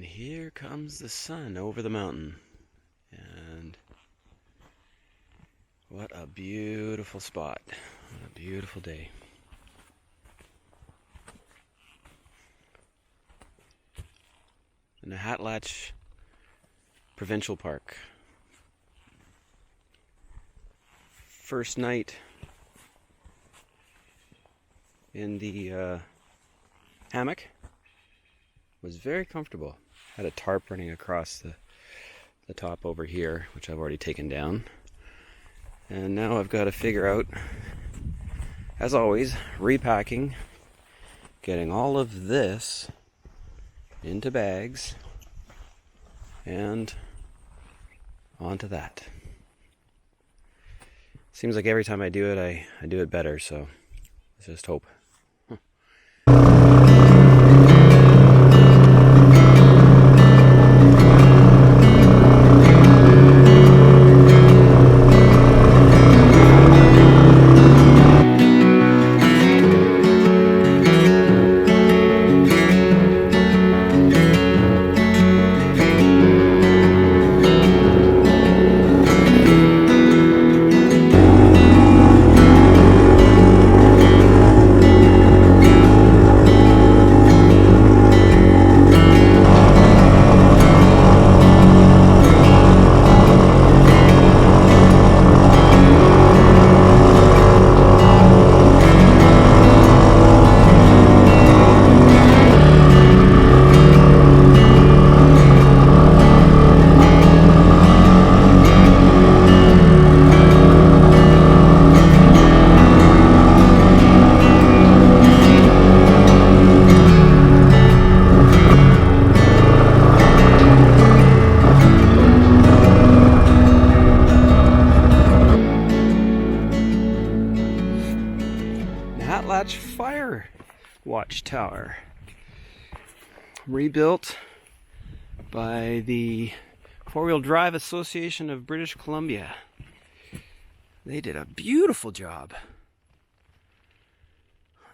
And here comes the sun over the mountain. And what a beautiful spot. What a beautiful day. The Nahatlatch Provincial Park. First night in the hammock was very comfortable. Had a tarp running across the top over here, which I've already taken down. And now I've got to figure out, as always, repacking, getting all of this into bags and onto that. Seems like every time I do it, I do it better, so let's just hope. Nahatlatch Fire Lookout Tower, rebuilt by the Four-Wheel Drive Association of British Columbia. They did a beautiful job.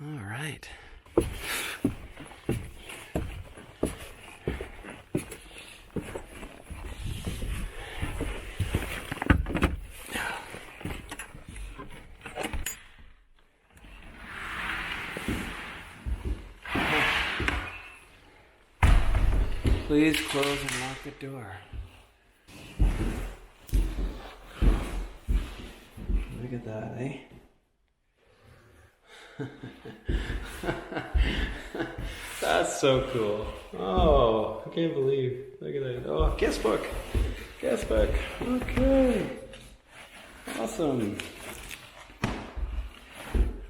All right. Please close and lock the door. Look at that, eh? That's so cool. Oh, I can't believe. Look at that. Oh, guest book. Guest book. Okay. Awesome.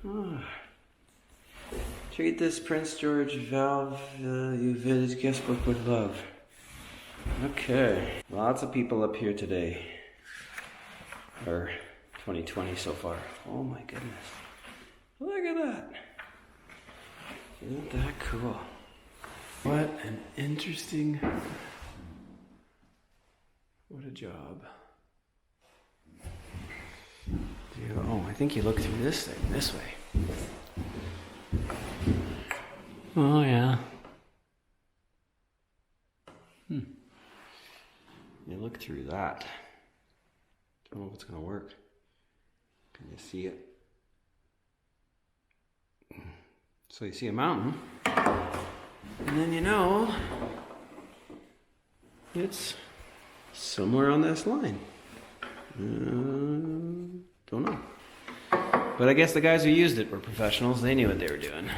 Oh. Treat this Prince George valve Uvid's guest book with love. Okay. Lots of people up here today. Or 2020 so far. Oh my goodness. Look at that. Isn't that cool? What an interesting... What a job. Oh, I think you look through this thing, this way. Oh, yeah. You look through that. Don't know if it's going to work. Can you see it? So you see a mountain, and then you know it's somewhere on this line. Don't know. But I guess the guys who used it were professionals. They knew what they were doing.